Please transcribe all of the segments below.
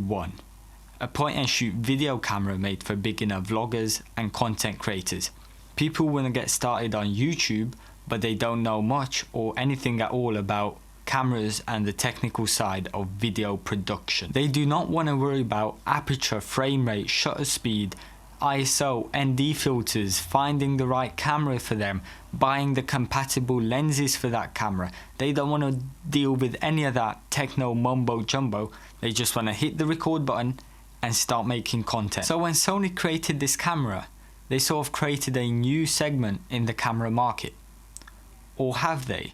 ZV-1, a point and shoot video camera made for beginner vloggers and content creators. People want to get started on YouTube, but they don't know much or anything at all about cameras and the technical side of video production. They do not want to worry about aperture, frame rate, shutter speed, ISO, ND filters, finding the right camera for them, buying the compatible lenses for that camera. They don't want to deal with any of that techno mumbo jumbo. They just want to hit the record button and start making content. So when Sony created this camera, they sort of created a new segment in the camera market. Or have they?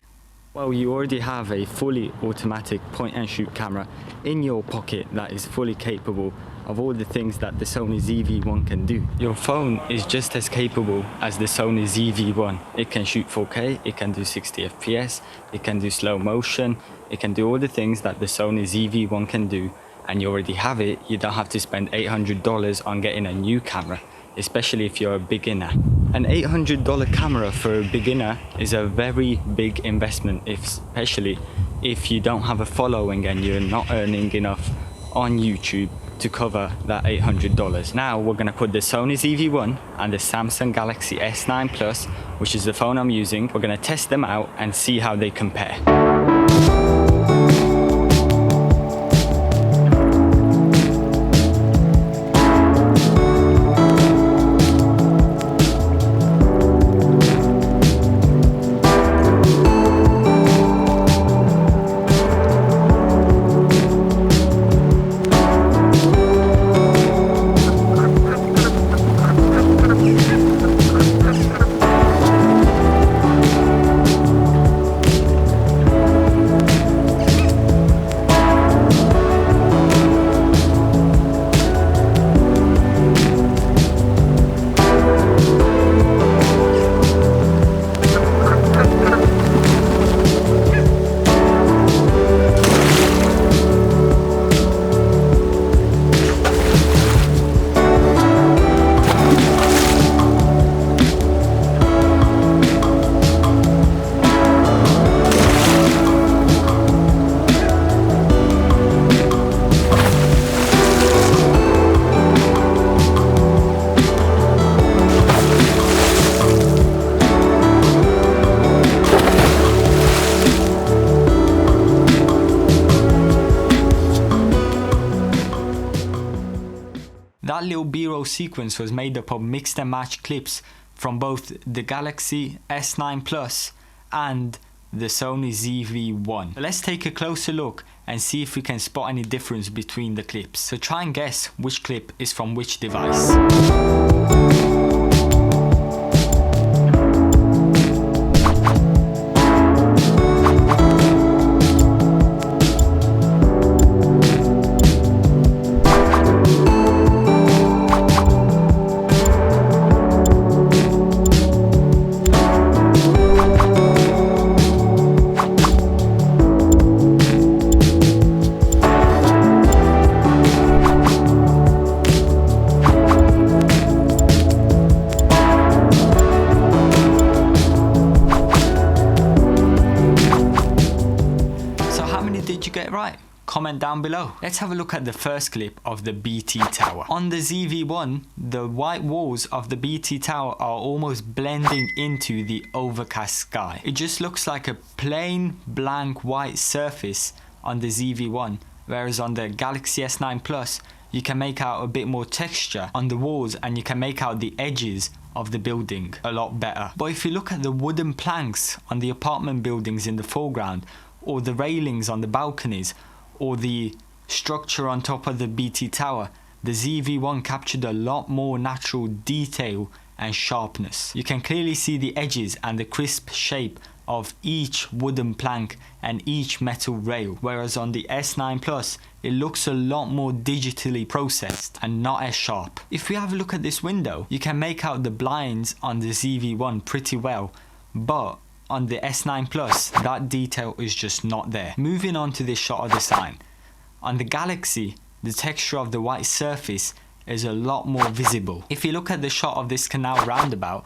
Well, you already have a fully automatic point and shoot camera in your pocket that is fully capable of all the things that the Sony ZV-1 can do. Your phone is just as capable as the Sony ZV-1. It can shoot 4K, it can do 60 FPS, it can do slow motion, it can do all the things that the Sony ZV-1 can do, and you already have it. You don't have to spend $800 on getting a new camera, especially if you're a beginner. An $800 camera for a beginner is a very big investment, especially if you don't have a following and you're not earning enough on YouTube to cover that $800. Now we're going to put the Sony ZV-1 and the Samsung Galaxy S9 Plus, which is the phone I'm using. We're going to test them out and see how they compare. That little B-roll sequence was made up of mixed and matched clips from both the Galaxy S9 Plus and the Sony ZV-1. Let's take a closer look and see if we can spot any difference between the clips. So try and guess which clip is from which device. Get right? Comment down below. Let's have a look at the first clip of the BT Tower. On the ZV-1, the white walls of the BT Tower are almost blending into the overcast sky. It just looks like a plain blank white surface on the ZV-1, whereas on the Galaxy S9 Plus you can make out a bit more texture on the walls and you can make out the edges of the building a lot better. But if you look at the wooden planks on the apartment buildings in the foreground, or the railings on the balconies, or the structure on top of the BT Tower, the ZV-1 captured a lot more natural detail and sharpness. You can clearly see the edges and the crisp shape of each wooden plank and each metal rail, whereas on the S9 Plus it looks a lot more digitally processed and not as sharp. If we have a look at this window, you can make out the blinds on the ZV-1 pretty well, but on the S9 Plus, that detail is just not there. Moving on to this shot of the sign. On the Galaxy, the texture of the white surface is a lot more visible. If you look at the shot of this canal roundabout,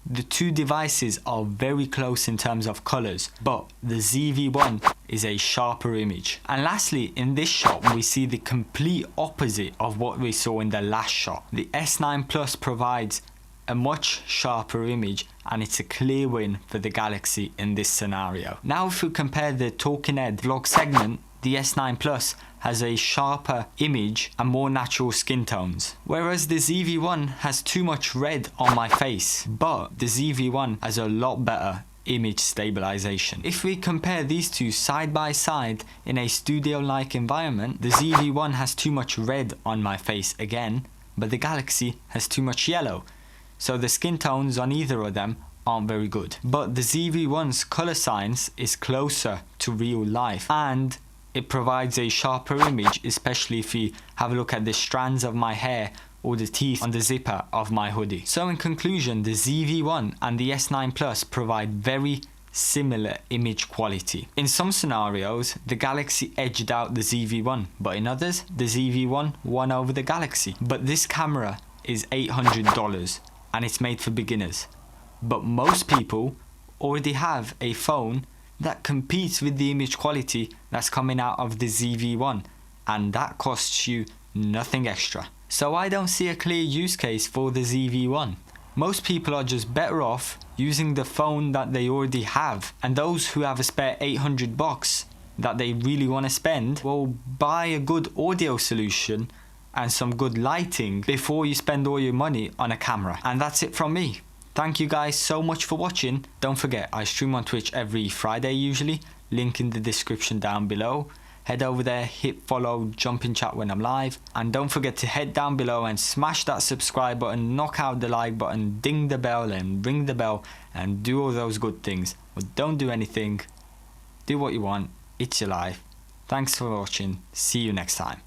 The two devices are very close in terms of colors, but the ZV-1 is a sharper image. And lastly, in this shot, we see the complete opposite of what we saw in the last shot. The S9 Plus provides a much sharper image, and it's a clear win for the Galaxy in this scenario. Now if we compare the talking head vlog segment, the S9 Plus has a sharper image and more natural skin tones, whereas the ZV-1 has too much red on my face, but the ZV-1 has a lot better image stabilization. If we compare these two side by side in a studio-like environment, the ZV-1 has too much red on my face again, but the Galaxy has too much yellow. So the skin tones on either of them aren't very good. But the ZV-1's color science is closer to real life, and it provides a sharper image, especially if you have a look at the strands of my hair or the teeth on the zipper of my hoodie. So in conclusion, the ZV-1 and the S9 Plus provide very similar image quality. In some scenarios, the Galaxy edged out the ZV-1, but in others, the ZV-1 won over the Galaxy. But this camera is $800 and it's made for beginners. But most people already have a phone that competes with the image quality that's coming out of the ZV-1, and that costs you nothing extra. So I don't see a clear use case for the ZV-1. Most people are just better off using the phone that they already have, and those who have a spare $800 that they really want to spend will buy a good audio solution and some good lighting before you spend all your money on a camera. And that's it from me. Thank you guys so much for watching. Don't forget, I stream on Twitch every Friday usually, link in the description down below. Head over there, hit follow, jump in chat when I'm live, and don't forget to head down below and smash that subscribe button, knock out the like button, ding the bell and ring the bell, and do all those good things. But don't do anything, do what you want, it's your life. Thanks for watching, see you next time.